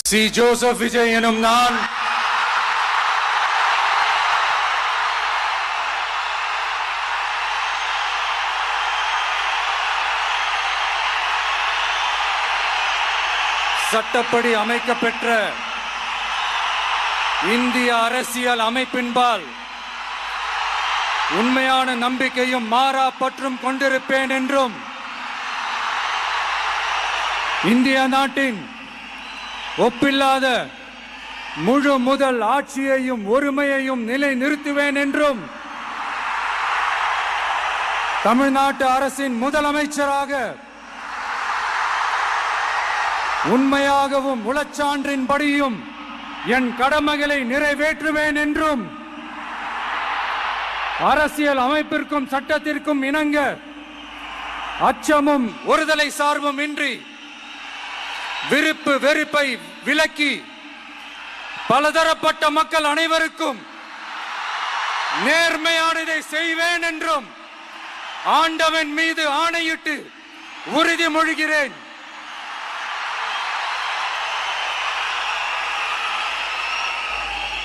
C Joseph Vijay எனும் நான் சட்டப்படி அமைக்கப்பெற்ற இந்திய அரசியல் அமைப்பின்பால் உண்மையான நம்பிக்கையும் மாறா பற்றும் கொண்டிருப்பேன் என்றும் இந்திய நாட்டின் ஒப்பில்லாத முழு முதல் ஆட்சியையும் ஒருமையையும் நிலை நிறுத்துவேன் என்றும் தமிழ்நாட்டு அரசின் முதலமைச்சராக உண்மையாகவும் உளச்சான்றின்படியும் என் கடமைகளை நிறைவேற்றுவேன் என்றும் அரசியல் அமைப்பிற்கும் சட்டத்திற்கும் இணங்க அச்சமும் ஒருதலை சார்பும் இன்றி விருப்பு வெறுப்பை விலக்கி பலதரப்பட்ட மக்கள் அனைவருக்கும் நேர்மையானதை செய்வேன் என்றும் ஆண்டவன் மீது ஆணையிட்டு உறுதிமொழிகிறேன்.